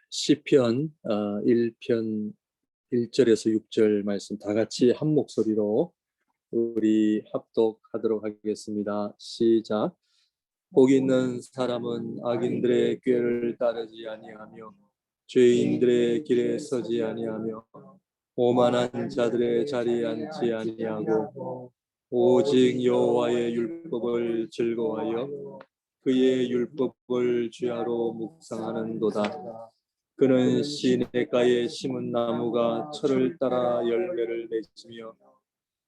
시편 1편 1절에서 6절 말씀 다 같이 한 목소리로 우리 합독하도록 하겠습니다. 시작. 복 있는 사람은 악인들의 꾀를 따르지 아니하며 죄인들의 길에 서지 아니하며 오만한 자들의 자리에 앉지 아니하고 오직 여호와의 율법을 즐거워하여 그의 율법을 주야로 묵상하는도다. 그는 시냇가에 심은 나무가 철을 따라 열매를 맺으며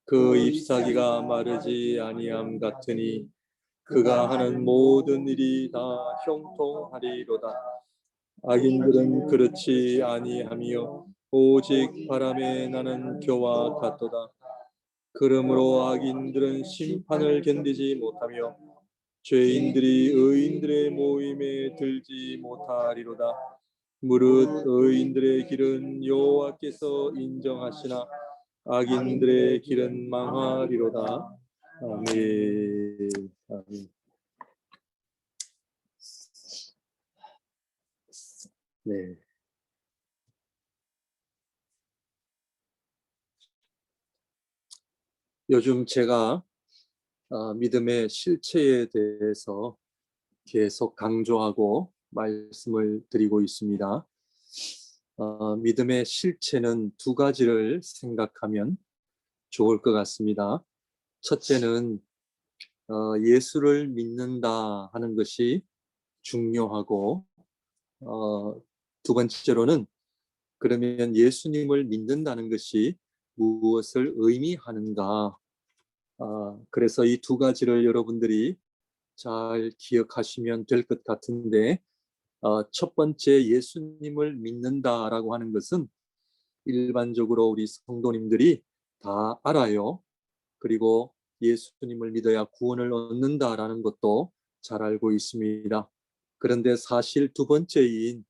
그 잎사귀가 마르지 아니함 같으니 그가 하는 모든 일이 다 형통하리로다. 악인들은 그렇지 아니하며 오직 바람에 나는 겨와 같도다. 그러므로 악인들은 심판을 견디지 못하며 죄인들이 의인들의 모임에 들지 못하리로다. 무릇 의인들의 길은 여호와께서 인정하시나 악인들의 길은 망하리로다. 아멘. 아멘. 네. 요즘 제가 믿음의 실체에 대해서 계속 강조하고 말씀을 드리고 있습니다. 믿음의 실체는 두 가지를 생각하면 좋을 것 같습니다. 첫째는 예수를 믿는다 하는 것이 중요하고 두 번째로는 그러면 예수님을 믿는다는 것이 무엇을 의미하는가? 그래서 이 두 가지를 여러분들이 잘 기억하시면 될 것 같은데 첫 번째 예수님을 믿는다라고 하는 것은 일반적으로 우리 성도님들이 다 알아요. 그리고 예수님을 믿어야 구원을 얻는다라는 것도 잘 알고 있습니다. 그런데 사실 두 번째인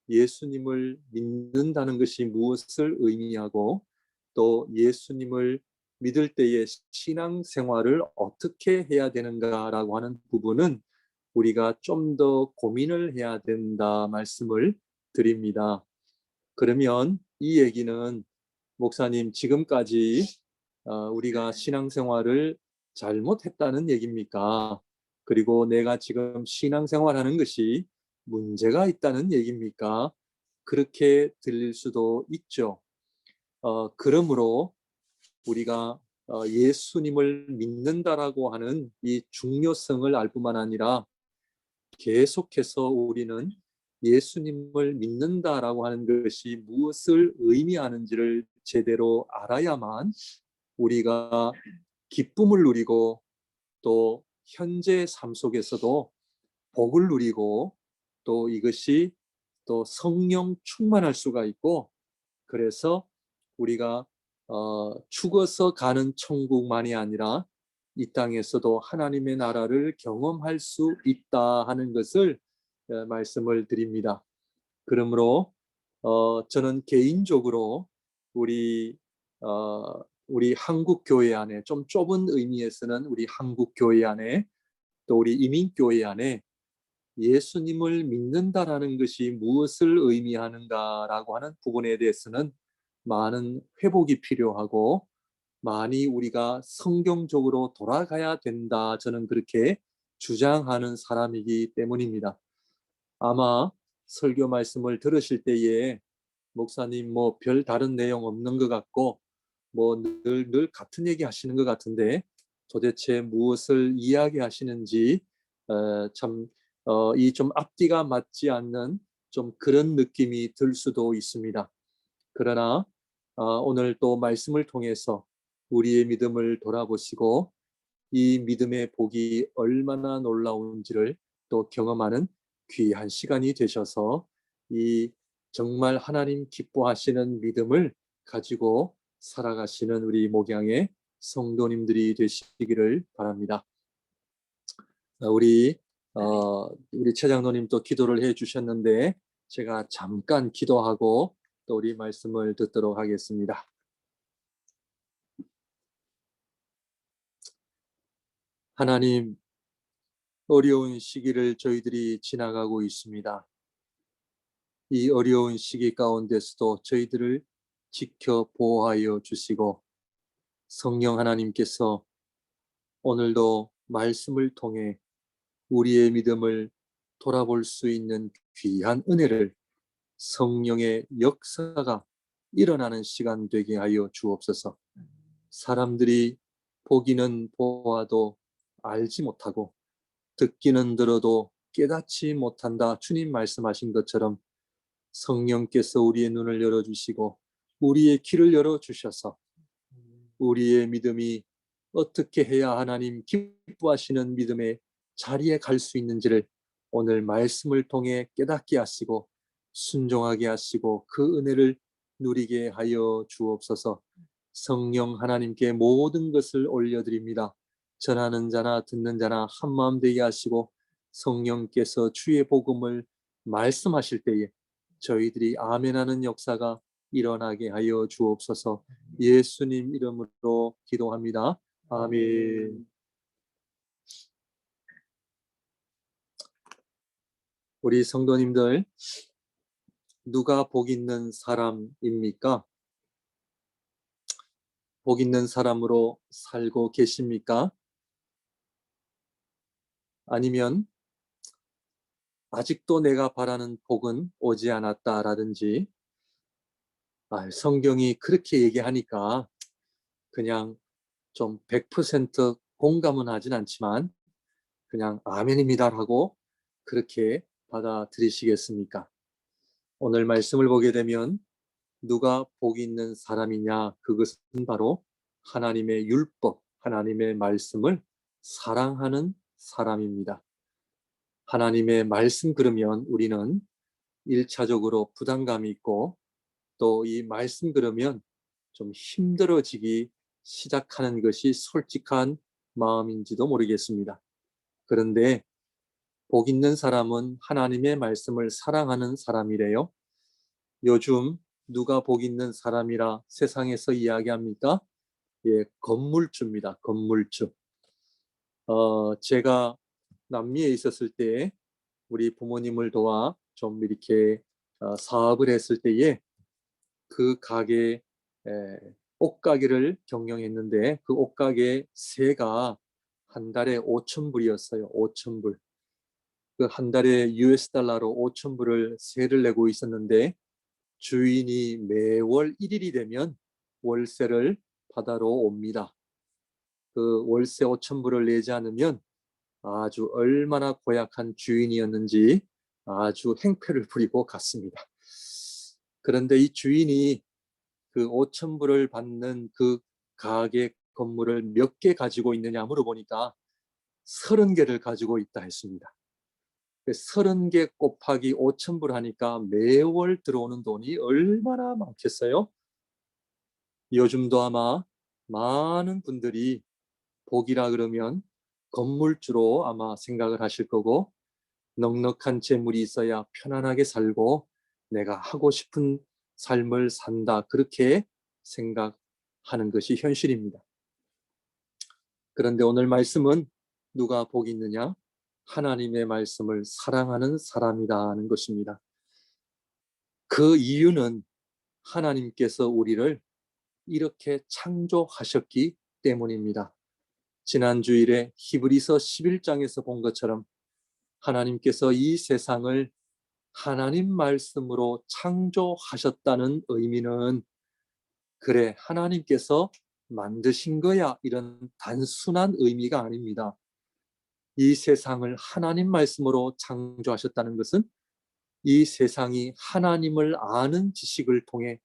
예수님을 믿는다는 것이 무엇을 의미하고 또 예수님을 믿을 때의 신앙생활을 어떻게 해야 되는가라고 하는 부분은 우리가 좀 더 고민을 해야 된다 말씀을 드립니다. 그러면 이 얘기는 목사님 지금까지 우리가 신앙생활을 잘못했다는 얘기입니까? 그리고 내가 지금 신앙생활하는 것이 문제가 있다는 얘기입니까? 그렇게 들릴 수도 있죠. 그러므로 우리가 예수님을 믿는다라고 하는 이 중요성을 알 뿐만 아니라 계속해서 우리는 예수님을 믿는다라고 하는 것이 무엇을 의미하는지를 제대로 알아야만 우리가 기쁨을 누리고 또 현재 삶 속에서도 복을 누리고 또 이것이 또 성령 충만할 수가 있고 그래서 우리가 죽어서 가는 천국만이 아니라 이 땅에서도 하나님의 나라를 경험할 수 있다 하는 것을 말씀을 드립니다. 그러므로 저는 개인적으로 우리 우리 한국 교회 안에 좀 좁은 의미에서는 우리 한국 교회 안에 또 우리 이민 교회 안에 예수님을 믿는다라는 것이 무엇을 의미하는가라고 하는 부분에 대해서는 많은 회복이 필요하고 많이 우리가 성경적으로 돌아가야 된다. 저는 그렇게 주장하는 사람이기 때문입니다. 아마 설교 말씀을 들으실 때에 목사님 뭐 별 다른 내용 없는 것 같고 뭐 늘 같은 얘기 하시는 것 같은데 도대체 무엇을 이야기하시는지 참 이 좀 앞뒤가 맞지 않는 좀 그런 느낌이 들 수도 있습니다. 그러나 오늘 또 말씀을 통해서 우리의 믿음을 돌아보시고 이 믿음의 복이 얼마나 놀라운지를 또 경험하는 귀한 시간이 되셔서 이 정말 하나님 기뻐하시는 믿음을 가지고 살아가시는 우리 목양의 성도님들이 되시기를 바랍니다. 우리 최장로님 또 기도를 해 주셨는데 제가 잠깐 기도하고 또 우리 말씀을 듣도록 하겠습니다. 하나님, 어려운 시기를 저희들이 지나가고 있습니다. 이 어려운 시기 가운데서도 저희들을 지켜 보호하여 주시고 성령 하나님께서 오늘도 말씀을 통해 우리의 믿음을 돌아볼 수 있는 귀한 은혜를 성령의 역사가 일어나는 시간 되게 하여 주옵소서. 사람들이 보기는 보아도 알지 못하고 듣기는 들어도 깨닫지 못한다. 주님 말씀하신 것처럼 성령께서 우리의 눈을 열어주시고 우리의 귀를 열어주셔서 우리의 믿음이 어떻게 해야 하나님 기뻐하시는 믿음의 자리에 갈 수 있는지를 오늘 말씀을 통해 깨닫게 하시고 순종하게 하시고 그 은혜를 누리게 하여 주옵소서. 성령 하나님께 모든 것을 올려드립니다. 전하는 자나 듣는 자나 한마음 되게 하시고 성령께서 주의 복음을 말씀하실 때에 저희들이 아멘하는 역사가 일어나게 하여 주옵소서. 예수님 이름으로 기도합니다. 아멘. 우리 성도님들, 누가 복 있는 사람입니까? 복 있는 사람으로 살고 계십니까? 아니면 아직도 내가 바라는 복은 오지 않았다라든지 성경이 그렇게 얘기하니까 그냥 좀 100% 공감은 하진 않지만 그냥 아멘입니다라고 그렇게 받아들이시겠습니까? 오늘 말씀을 보게 되면 누가 복 있는 사람이냐, 그것은 바로 하나님의 율법, 하나님의 말씀을 사랑하는 사람입니다. 하나님의 말씀 들으면 우리는 1차적으로 부담감이 있고 또 이 말씀 들으면 좀 힘들어지기 시작하는 것이 솔직한 마음인지도 모르겠습니다. 그런데 복 있는 사람은 하나님의 말씀을 사랑하는 사람이래요. 요즘 누가 복 있는 사람이라 세상에서 이야기합니까? 예, 건물주입니다. 건물주. 제가 남미에 있었을 때 우리 부모님을 도와 좀 이렇게 사업을 했을 때에 그 가게 옷가게를 경영했는데 그 옷가게 세가 한 달에 5,000불이었어요. 5,000불. 그 한 달에 US 달러로 5,000불을 세를 내고 있었는데 주인이 매월 1일이 되면 월세를 받아러 옵니다. 그 월세 5,000불을 내지 않으면 아주 얼마나 고약한 주인이었는지 아주 행패를 부리고 갔습니다. 그런데 이 주인이 그 5,000불을 받는 그 가게 건물을 몇 개 가지고 있느냐 물어보니까 30개를 가지고 있다 했습니다. 30개 곱하기 5,000불 하니까 매월 들어오는 돈이 얼마나 많겠어요? 요즘도 아마 많은 분들이 복이라 그러면 건물주로 아마 생각을 하실 거고 넉넉한 재물이 있어야 편안하게 살고 내가 하고 싶은 삶을 산다 그렇게 생각하는 것이 현실입니다. 그런데 오늘 말씀은 누가 복이 있느냐? 하나님의 말씀을 사랑하는 사람이다 하는 것입니다. 그 이유는 하나님께서 우리를 이렇게 창조하셨기 때문입니다. 지난 주일에 히브리서 11장에서 본 것처럼 하나님께서 이 세상을 하나님 말씀으로 창조하셨다는 의미는 그래 하나님께서 만드신 거야 이런 단순한 의미가 아닙니다. 이 세상을 하나님 말씀으로 창조하셨다는 것은 이 세상이 하나님을 아는 지식을 통해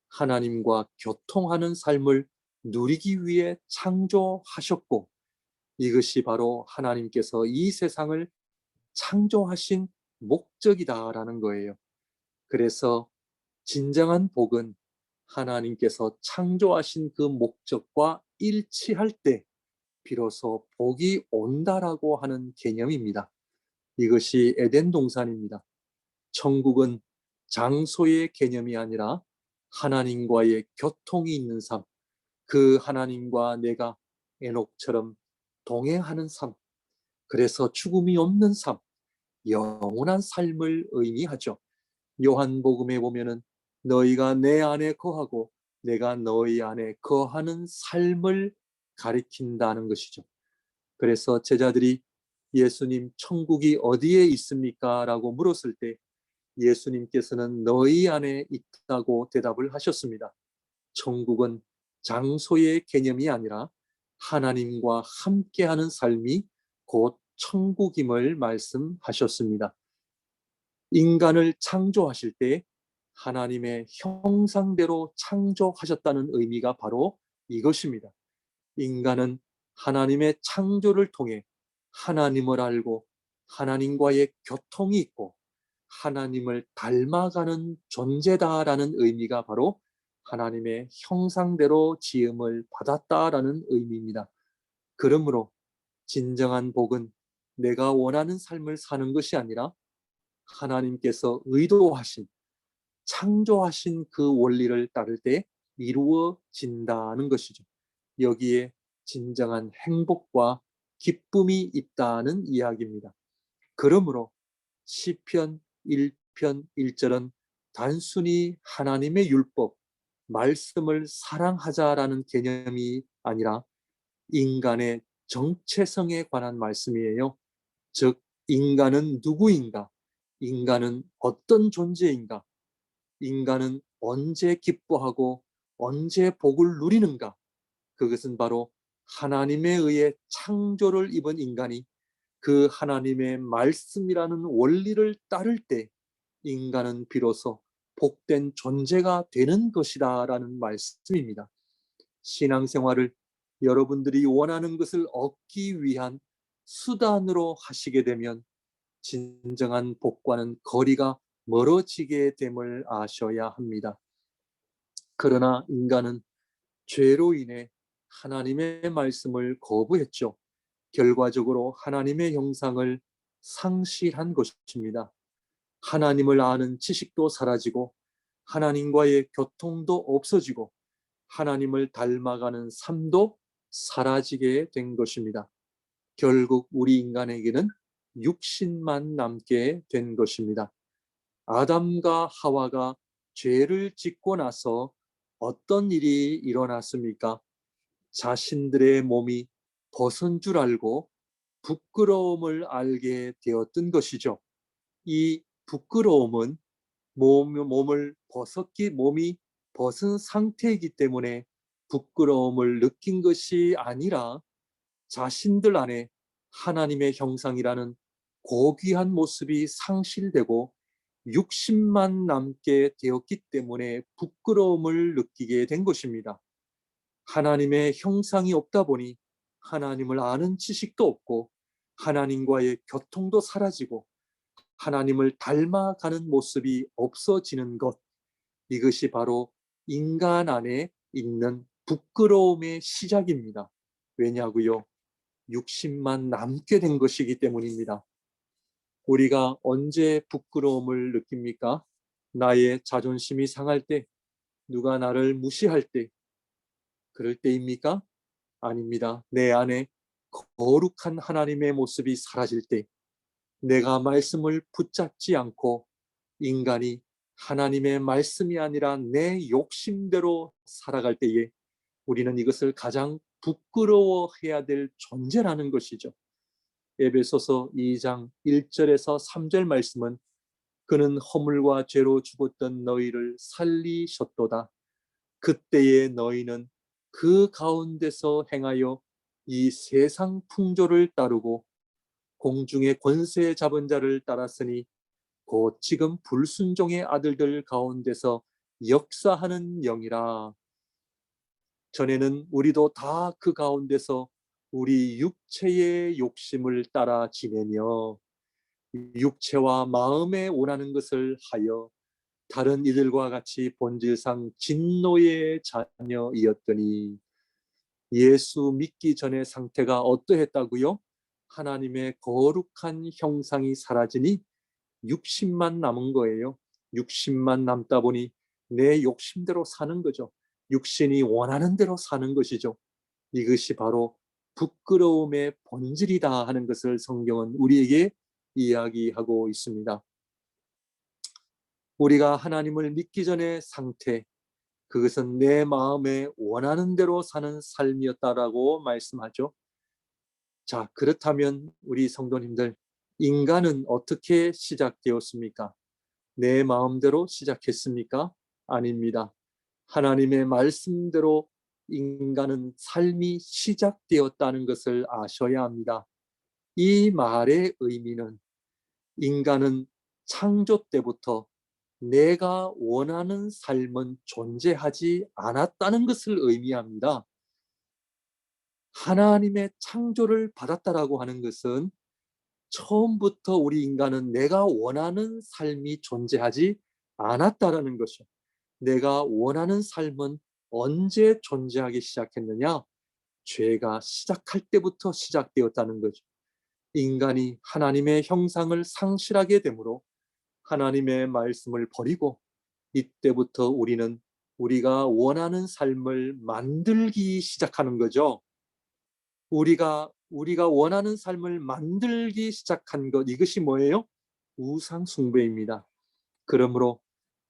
하나님과 교통하는 삶을 누리기 위해 창조하셨고 이것이 바로 하나님께서 이 세상을 창조하신 목적이다라는 거예요. 그래서 진정한 복은 하나님께서 창조하신 그 목적과 일치할 때 비로소 복이 온다라고 하는 개념입니다. 이것이 에덴 동산입니다. 천국은 장소의 개념이 아니라 하나님과의 교통이 있는 삶, 그 하나님과 내가 에녹처럼 동행하는 삶, 그래서 죽음이 없는 삶, 영원한 삶을 의미하죠. 요한복음에 보면은 너희가 내 안에 거하고 내가 너희 안에 거하는 삶을 가리킨다는 것이죠. 그래서 제자들이 예수님 천국이 어디에 있습니까? 라고 물었을 때 예수님께서는 너희 안에 있다고 대답을 하셨습니다. 천국은 장소의 개념이 아니라 하나님과 함께하는 삶이 곧 천국임을 말씀하셨습니다. 인간을 창조하실 때 하나님의 형상대로 창조하셨다는 의미가 바로 이것입니다. 인간은 하나님의 창조를 통해 하나님을 알고 하나님과의 교통이 있고 하나님을 닮아가는 존재다라는 의미가 바로 하나님의 형상대로 지음을 받았다라는 의미입니다. 그러므로 진정한 복은 내가 원하는 삶을 사는 것이 아니라 하나님께서 의도하신 창조하신 그 원리를 따를 때 이루어진다는 것이죠. 여기에 진정한 행복과 기쁨이 있다는 이야기입니다. 그러므로 시편 1편 1절은 단순히 하나님의 율법, 말씀을 사랑하자라는 개념이 아니라 인간의 정체성에 관한 말씀이에요. 즉, 인간은 누구인가? 인간은 어떤 존재인가? 인간은 언제 기뻐하고 언제 복을 누리는가? 그것은 바로 하나님에 의해 창조를 입은 인간이 그 하나님의 말씀이라는 원리를 따를 때 인간은 비로소 복된 존재가 되는 것이다라는 말씀입니다. 신앙생활을 여러분들이 원하는 것을 얻기 위한 수단으로 하시게 되면 진정한 복과는 거리가 멀어지게 됨을 아셔야 합니다. 그러나 인간은 죄로 인해 하나님의 말씀을 거부했죠. 결과적으로 하나님의 형상을 상실한 것입니다. 하나님을 아는 지식도 사라지고 하나님과의 교통도 없어지고 하나님을 닮아가는 삶도 사라지게 된 것입니다. 결국 우리 인간에게는 육신만 남게 된 것입니다. 아담과 하와가 죄를 짓고 나서 어떤 일이 일어났습니까? 자신들의 몸이 벗은 줄 알고 부끄러움을 알게 되었던 것이죠. 이 부끄러움은 몸이 벗은 상태이기 때문에 부끄러움을 느낀 것이 아니라 자신들 안에 하나님의 형상이라는 고귀한 모습이 상실되고 육신만 남게 되었기 때문에 부끄러움을 느끼게 된 것입니다. 하나님의 형상이 없다 보니 하나님을 아는 지식도 없고 하나님과의 교통도 사라지고 하나님을 닮아가는 모습이 없어지는 것, 이것이 바로 인간 안에 있는 부끄러움의 시작입니다. 왜냐고요? 육신만 남게 된 것이기 때문입니다. 우리가 언제 부끄러움을 느낍니까? 나의 자존심이 상할 때, 누가 나를 무시할 때, 그럴 때입니까? 아닙니다. 내 안에 거룩한 하나님의 모습이 사라질 때, 내가 말씀을 붙잡지 않고 인간이 하나님의 말씀이 아니라 내 욕심대로 살아갈 때에 우리는 이것을 가장 부끄러워해야 될 존재라는 것이죠. 에베소서 2장 1절에서 3절 말씀은 그는 허물과 죄로 죽었던 너희를 살리셨도다. 그때의 너희는 그 가운데서 행하여 이 세상 풍조를 따르고 공중의 권세 잡은 자를 따랐으니 곧 지금 불순종의 아들들 가운데서 역사하는 영이라. 전에는 우리도 다 그 가운데서 우리 육체의 욕심을 따라 지내며 육체와 마음에 원하는 것을 하여 다른 이들과 같이 본질상 진노의 자녀이었더니 예수 믿기 전의 상태가 어떠했다고요? 하나님의 거룩한 형상이 사라지니 육신만 남은 거예요. 육신만 남다 보니 내 욕심대로 사는 거죠. 육신이 원하는 대로 사는 것이죠. 이것이 바로 부끄러움의 본질이다 하는 것을 성경은 우리에게 이야기하고 있습니다. 우리가 하나님을 믿기 전의 상태, 그것은 내 마음에 원하는 대로 사는 삶이었다라고 말씀하죠. 자, 그렇다면 우리 성도님들, 인간은 어떻게 시작되었습니까? 내 마음대로 시작했습니까? 아닙니다. 하나님의 말씀대로 인간은 삶이 시작되었다는 것을 아셔야 합니다. 이 말의 의미는 인간은 창조 때부터 내가 원하는 삶은 존재하지 않았다는 것을 의미합니다. 하나님의 창조를 받았다라고 하는 것은 처음부터 우리 인간은 내가 원하는 삶이 존재하지 않았다라는 것이죠. 내가 원하는 삶은 언제 존재하기 시작했느냐? 죄가 시작할 때부터 시작되었다는 거죠. 인간이 하나님의 형상을 상실하게 되므로 하나님의 말씀을 버리고 이때부터 우리는 우리가 원하는 삶을 만들기 시작하는 거죠. 우리가 원하는 삶을 만들기 시작한 것, 이것이 뭐예요? 우상 숭배입니다. 그러므로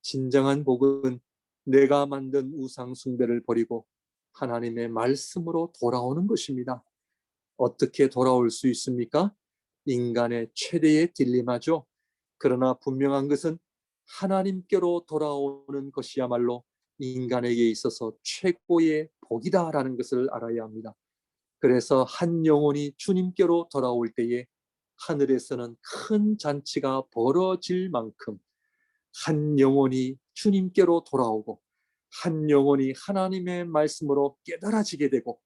진정한 복은 내가 만든 우상 숭배를 버리고 하나님의 말씀으로 돌아오는 것입니다. 어떻게 돌아올 수 있습니까? 인간의 최대의 딜레마죠. 그러나 분명한 것은 하나님께로 돌아오는 것이야말로 인간에게 있어서 최고의 복이다라는 것을 알아야 합니다. 그래서 한 영혼이 주님께로 돌아올 때에 하늘에서는 큰 잔치가 벌어질 만큼 한 영혼이 주님께로 돌아오고 한 영혼이 하나님의 말씀으로 깨달아지게 되고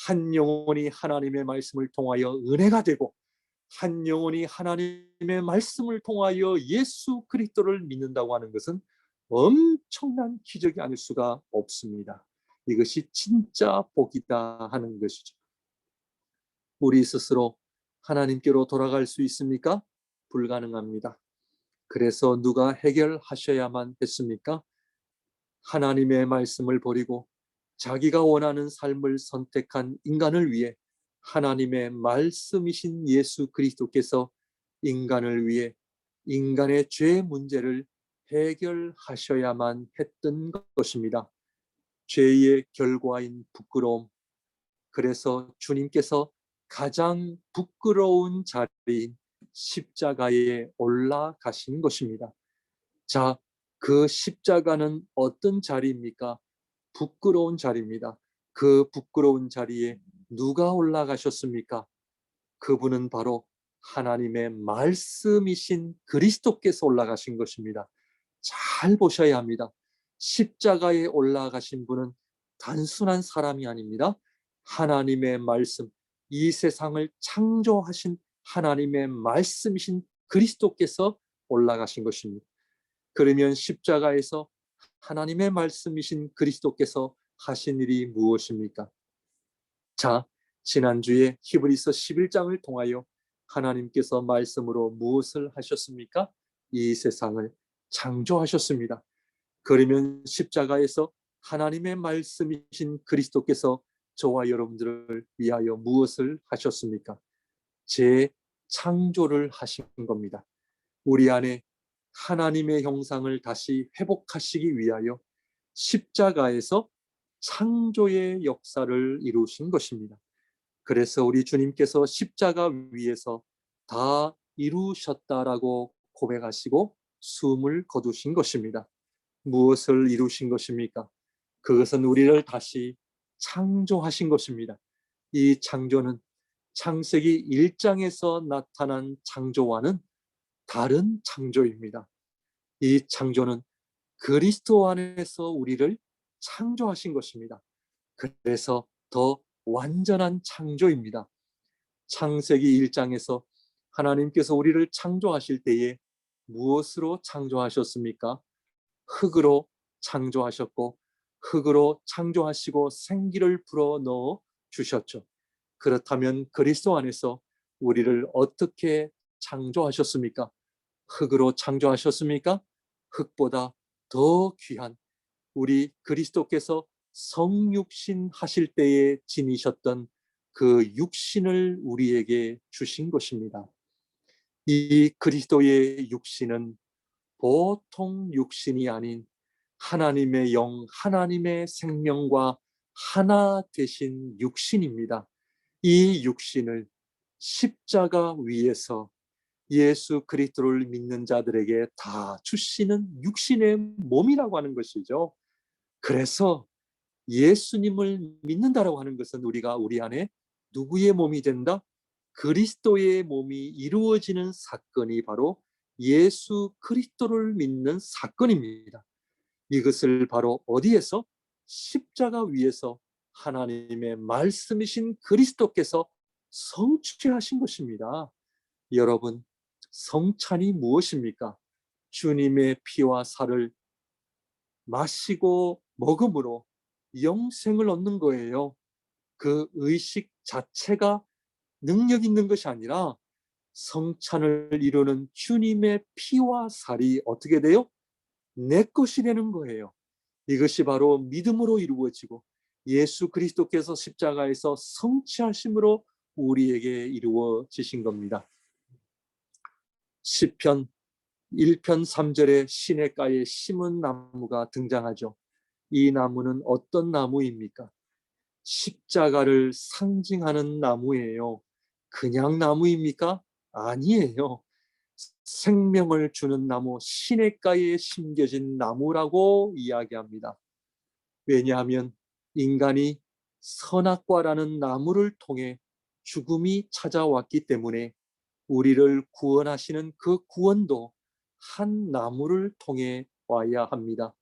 한 영혼이 하나님의 말씀을 통하여 은혜가 되고 한 영혼이 하나님의 말씀을 통하여 예수 그리스도를 믿는다고 하는 것은 엄청난 기적이 아닐 수가 없습니다. 이것이 진짜 복이다 하는 것이죠. 우리 스스로 하나님께로 돌아갈 수 있습니까? 불가능합니다. 그래서 누가 해결하셔야만 했습니까? 하나님의 말씀을 버리고 자기가 원하는 삶을 선택한 인간을 위해 하나님의 말씀이신 예수 그리스도께서 인간을 위해 인간의 죄 문제를 해결하셔야만 했던 것입니다. 죄의 결과인 부끄러움. 그래서 주님께서 가장 부끄러운 자리인 십자가에 올라가신 것입니다. 자, 그 십자가는 어떤 자리입니까? 부끄러운 자리입니다. 그 부끄러운 자리에 누가 올라가셨습니까? 그분은 바로 하나님의 말씀이신 그리스도께서 올라가신 것입니다. 잘 보셔야 합니다. 십자가에 올라가신 분은 단순한 사람이 아닙니다. 하나님의 말씀, 이 세상을 창조하신 하나님의 말씀이신 그리스도께서 올라가신 것입니다. 그러면 십자가에서 하나님의 말씀이신 그리스도께서 하신 일이 무엇입니까? 자, 지난주에 히브리서 11장을 통하여 하나님께서 말씀으로 무엇을 하셨습니까? 이 세상을 창조하셨습니다. 그러면 십자가에서 하나님의 말씀이신 그리스도께서 저와 여러분들을 위하여 무엇을 하셨습니까? 재창조를 하신 겁니다. 우리 안에 하나님의 형상을 다시 회복하시기 위하여 십자가에서 창조의 역사를 이루신 것입니다. 그래서 우리 주님께서 십자가 위에서 다 이루셨다라고 고백하시고 숨을 거두신 것입니다. 무엇을 이루신 것입니까? 그것은 우리를 다시 창조하신 것입니다. 이 창조는 창세기 1장에서 나타난 창조와는 다른 창조입니다. 이 창조는 그리스도 안에서 우리를 창조하신 것입니다. 그래서 더 완전한 창조입니다. 창세기 1장에서 하나님께서 우리를 창조하실 때에 무엇으로 창조하셨습니까? 흙으로 창조하셨고 흙으로 창조하시고 생기를 불어넣어 주셨죠. 그렇다면 그리스도 안에서 우리를 어떻게 창조하셨습니까? 흙으로 창조하셨습니까? 흙보다 더 귀한 우리 그리스도께서 성육신 하실 때에 지니셨던 그 육신을 우리에게 주신 것입니다. 이 그리스도의 육신은 보통 육신이 아닌 하나님의 영, 하나님의 생명과 하나 되신 육신입니다. 이 육신을 십자가 위에서 예수 그리스도를 믿는 자들에게 다 주시는 육신의 몸이라고 하는 것이죠. 그래서 예수님을 믿는다라고 하는 것은 우리가 우리 안에 누구의 몸이 된다? 그리스도의 몸이 이루어지는 사건이 바로 예수 그리스도를 믿는 사건입니다. 이것을 바로 어디에서? 십자가 위에서 하나님의 말씀이신 그리스도께서 성취하신 것입니다. 여러분, 성찬이 무엇입니까? 주님의 피와 살을 마시고 먹음으로 영생을 얻는 거예요. 그 의식 자체가 능력 있는 것이 아니라 성찬을 이루는 주님의 피와 살이 어떻게 돼요? 내 것이 되는 거예요. 이것이 바로 믿음으로 이루어지고 예수 그리스도께서 십자가에서 성취하심으로 우리에게 이루어지신 겁니다. 시편 1편 3절에 시냇가에 심은 나무가 등장하죠. 이 나무는 어떤 나무입니까? 십자가를 상징하는 나무예요. 그냥 나무입니까? 아니에요. 생명을 주는 나무, 시냇가에 심겨진 나무라고 이야기합니다. 왜냐하면 인간이 선악과라는 나무를 통해 죽음이 찾아왔기 때문에 우리를 구원하시는 그 구원도 한 나무를 통해 와야 합니다.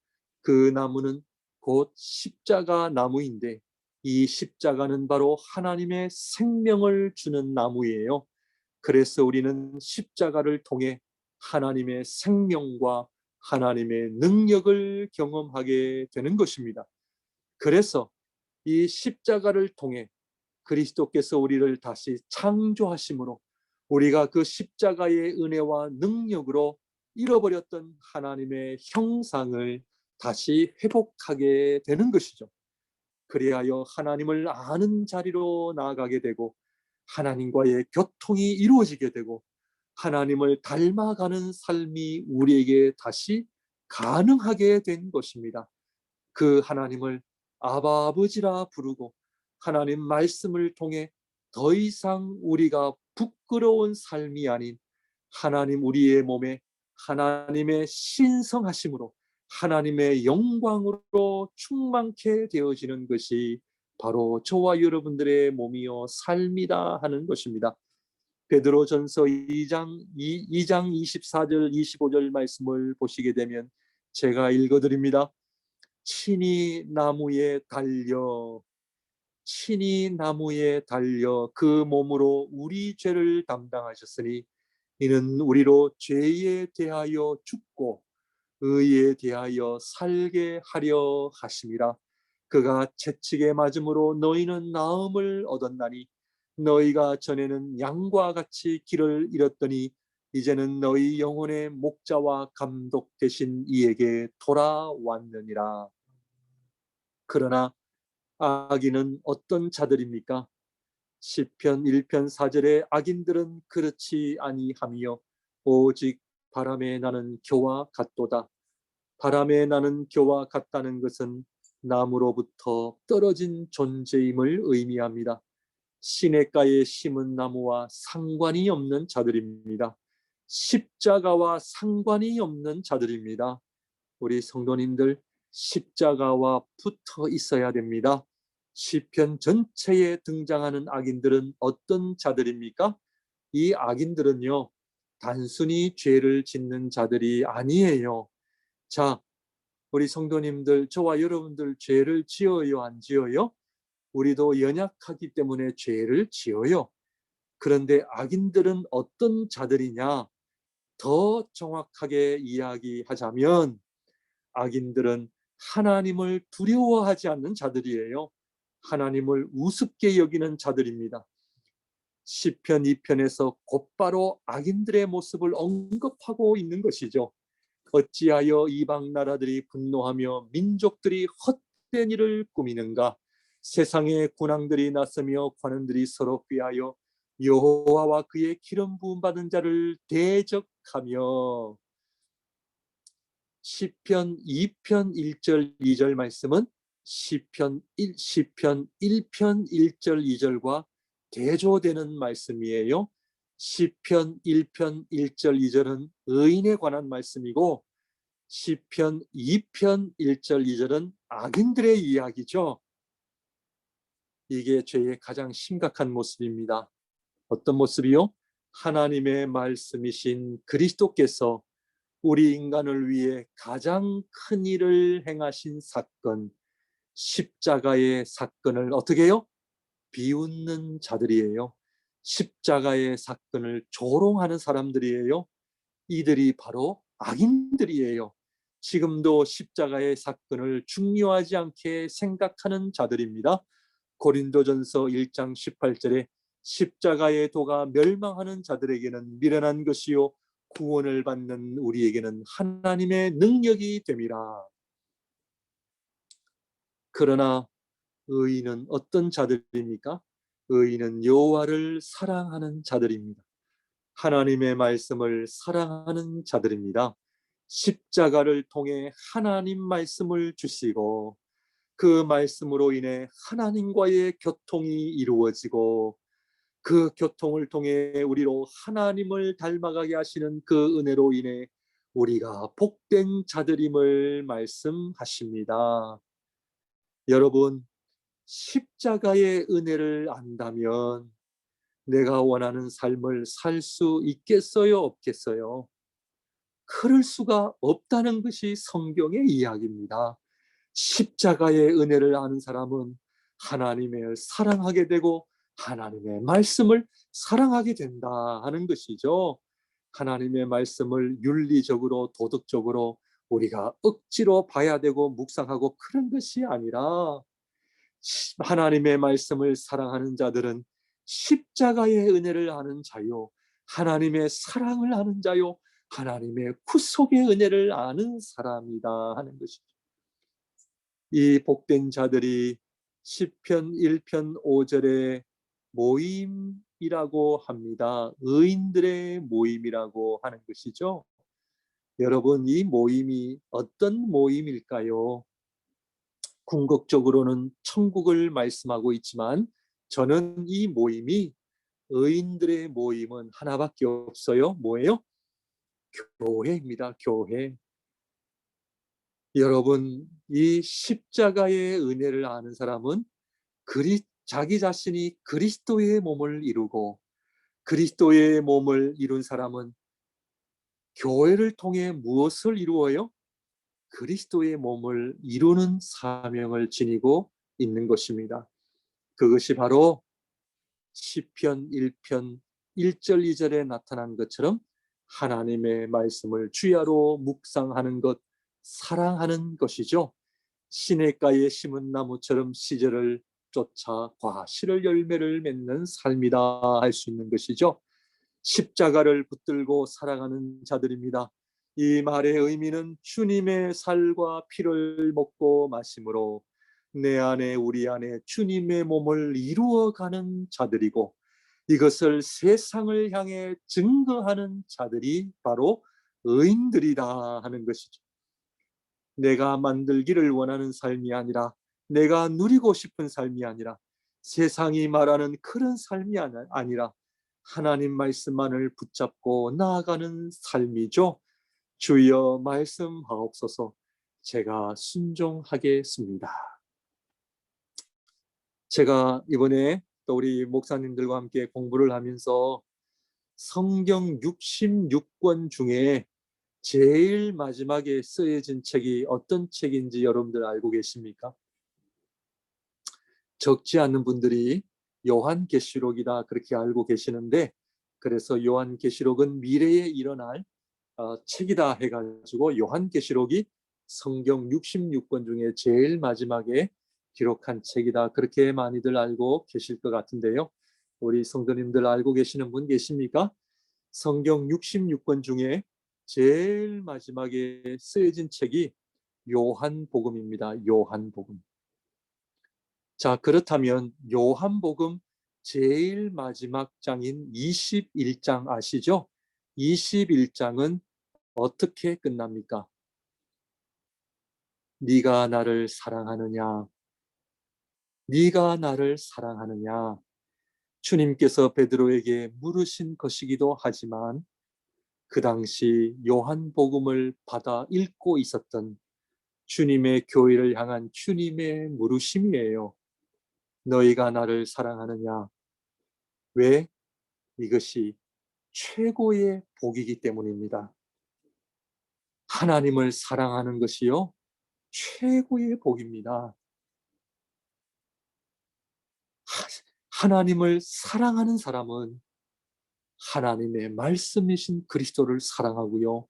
그 나무는 곧 십자가 나무인데 이 십자가는 바로 하나님의 생명을 주는 나무예요. 그래서 우리는 십자가를 통해 하나님의 생명과 하나님의 능력을 경험하게 되는 것입니다. 그래서 이 십자가를 통해 그리스도께서 우리를 다시 창조하심으로 우리가 그 십자가의 은혜와 능력으로 잃어버렸던 하나님의 형상을 다시 회복하게 되는 것이죠. 그리하여 하나님을 아는 자리로 나아가게 되고 하나님과의 교통이 이루어지게 되고 하나님을 닮아가는 삶이 우리에게 다시 가능하게 된 것입니다. 그 하나님을 아바 아버지라 부르고 하나님 말씀을 통해 더 이상 우리가 부끄러운 삶이 아닌 하나님 우리의 몸에 하나님의 신성하심으로 하나님의 영광으로 충만케 되어지는 것이 바로 저와 여러분들의 몸이요 삶이다 하는 것입니다. 베드로전서 2장 24절 25절 말씀을 보시게 되면 제가 읽어드립니다. 친히 나무에 달려 그 몸으로 우리 죄를 담당하셨으니 이는 우리로 죄에 대하여 죽고 의에 대하여 살게 하려 하심이라. 그가 채찍에 맞음으로 너희는 나음을 얻었나니 너희가 전에는 양과 같이 길을 잃었더니 이제는 너희 영혼의 목자와 감독 되신 이에게 돌아왔느니라. 그러나 악인은 어떤 자들입니까? 시편 1편 4절에 악인들은 그렇지 아니하며 오직 바람에 나는 겨와 같도다. 바람에 나는 겨와 같다는 것은 나무로부터 떨어진 존재임을 의미합니다. 시냇가에 심은 나무와 상관이 없는 자들입니다. 십자가와 상관이 없는 자들입니다. 우리 성도님들 십자가와 붙어 있어야 됩니다. 시편 전체에 등장하는 악인들은 어떤 자들입니까? 이 악인들은요, 단순히 죄를 짓는 자들이 아니에요. 자, 우리 성도님들, 저와 여러분들 죄를 지어요, 안 지어요? 우리도 연약하기 때문에 죄를 지어요. 그런데 악인들은 어떤 자들이냐? 더 정확하게 이야기하자면 악인들은 하나님을 두려워하지 않는 자들이에요. 하나님을 우습게 여기는 자들입니다. 시편 2편에서 곧바로 악인들의 모습을 언급하고 있는 것이죠. 어찌하여 이방 나라들이 분노하며 민족들이 헛된 일을 꾸미는가? 세상의 군왕들이 나서며 관원들이 서로 꾀하여 여호와와 그의 기름 부음 받은 자를 대적하며. 시편 2편 1절 2절 말씀은 시편 1편 1절 2절과 대조되는 말씀이에요. 시편 1편 1절 2절은 의인에 관한 말씀이고 시편 2편 1절 2절은 악인들의 이야기죠. 이게 죄의 가장 심각한 모습입니다. 어떤 모습이요? 하나님의 말씀이신 그리스도께서 우리 인간을 위해 가장 큰 일을 행하신 사건, 십자가의 사건을 어떻게 해요? 비웃는 자들이에요. 십자가의 사건을 조롱하는 사람들이에요. 이들이 바로 악인들이에요. 지금도 십자가의 사건을 중요하지 않게 생각하는 자들입니다. 고린도전서 1장 18절에 십자가의 도가 멸망하는 자들에게는 미련한 것이요 구원을 받는 우리에게는 하나님의 능력이 됨이라. 그러나 의인은 어떤 자들입니까? 의인은 여호와를 사랑하는 자들입니다. 하나님의 말씀을 사랑하는 자들입니다. 십자가를 통해 하나님 말씀을 주시고 그 말씀으로 인해 하나님과의 교통이 이루어지고 그 교통을 통해 우리로 하나님을 닮아가게 하시는 그 은혜로 인해 우리가 복된 자들임을 말씀하십니다. 여러분, 십자가의 은혜를 안다면 내가 원하는 삶을 살 수 있겠어요? 없겠어요? 그럴 수가 없다는 것이 성경의 이야기입니다. 십자가의 은혜를 아는 사람은 하나님을 사랑하게 되고 하나님의 말씀을 사랑하게 된다 하는 것이죠. 하나님의 말씀을 윤리적으로 도덕적으로 우리가 억지로 봐야 되고 묵상하고 그런 것이 아니라 하나님의 말씀을 사랑하는 자들은 십자가의 은혜를 아는 자요, 하나님의 사랑을 아는 자요, 하나님의 구속의 은혜를 아는 사람이다 하는 것이죠. 이 복된 자들이 시편 1편 5절의 모임이라고 합니다. 의인들의 모임이라고 하는 것이죠. 여러분, 이 모임이 어떤 모임일까요? 궁극적으로는 천국을 말씀하고 있지만 저는 이 모임이 의인들의 모임은 하나밖에 없어요. 뭐예요? 교회입니다. 교회. 여러분, 이 십자가의 은혜를 아는 사람은 자기 자신이 그리스도의 몸을 이루고 그리스도의 몸을 이룬 사람은 교회를 통해 무엇을 이루어요? 그리스도의 몸을 이루는 사명을 지니고 있는 것입니다. 그것이 바로 시편 1편 1절 2절에 나타난 것처럼 하나님의 말씀을 주야로 묵상하는 것, 사랑하는 것이죠. 시냇가에 심은 나무처럼 시절을 쫓아 과실을 열매를 맺는 삶이다 할 수 있는 것이죠. 십자가를 붙들고 살아가는 자들입니다. 이 말의 의미는 주님의 살과 피를 먹고 마심으로 내 안에 우리 안에 주님의 몸을 이루어가는 자들이고 이것을 세상을 향해 증거하는 자들이 바로 의인들이다 하는 것이죠. 내가 만들기를 원하는 삶이 아니라 내가 누리고 싶은 삶이 아니라 세상이 말하는 그런 삶이 아니라 하나님 말씀만을 붙잡고 나아가는 삶이죠. 주여 말씀하옵소서. 제가 순종하겠습니다. 제가 이번에 또 우리 목사님들과 함께 공부를 하면서 성경 66권 중에 제일 마지막에 쓰여진 책이 어떤 책인지 여러분들 알고 계십니까? 적지 않은 분들이 요한계시록이다 그렇게 알고 계시는데 그래서 요한계시록은 미래에 일어날 책이다 해가지고 요한계시록이 성경 66권 중에 제일 마지막에 기록한 책이다 그렇게 많이들 알고 계실 것 같은데요. 우리 성도님들 알고 계시는 분 계십니까? 성경 66권 중에 제일 마지막에 쓰여진 책이 요한복음입니다. 요한복음. 자, 그렇다면 요한복음 제일 마지막 장인 21장 아시죠? 21장은 어떻게 끝납니까? 네가 나를 사랑하느냐? 네가 나를 사랑하느냐? 주님께서 베드로에게 물으신 것이기도 하지만 그 당시 요한복음을 받아 읽고 있었던 주님의 교회를 향한 주님의 물으심이에요. 너희가 나를 사랑하느냐? 왜? 이것이 최고의 복이기 때문입니다. 하나님을 사랑하는 것이요, 최고의 복입니다. 하나님을 사랑하는 사람은 하나님의 말씀이신 그리스도를 사랑하고요.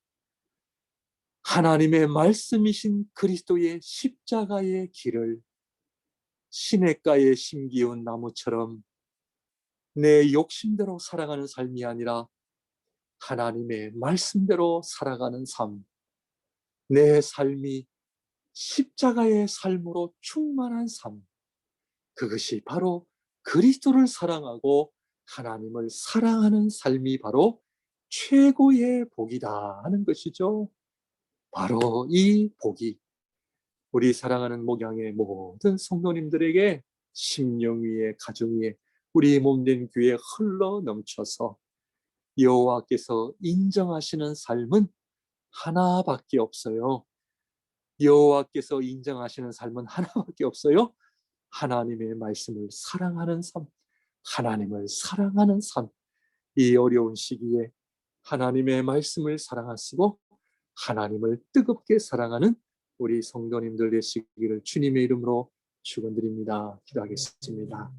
하나님의 말씀이신 그리스도의 십자가의 길을 시냇가에 심기운 나무처럼 내 욕심대로 살아가는 삶이 아니라 하나님의 말씀대로 살아가는 삶, 내 삶이 십자가의 삶으로 충만한 삶, 그것이 바로 그리스도를 사랑하고 하나님을 사랑하는 삶이 바로 최고의 복이다 하는 것이죠. 바로 이 복이 우리 사랑하는 목양의 모든 성도님들에게 심령 위에 가정 위에 우리 몸된 교회에 흘러 넘쳐서 여호와께서 인정하시는 삶은 하나밖에 없어요. 여호와께서 인정하시는 삶은 하나밖에 없어요. 하나님의 말씀을 사랑하는 삶, 하나님을 사랑하는 삶. 이 어려운 시기에 하나님의 말씀을 사랑하시고 하나님을 뜨겁게 사랑하는 우리 성도님들 되시기를 주님의 이름으로 축원드립니다. 기도하겠습니다.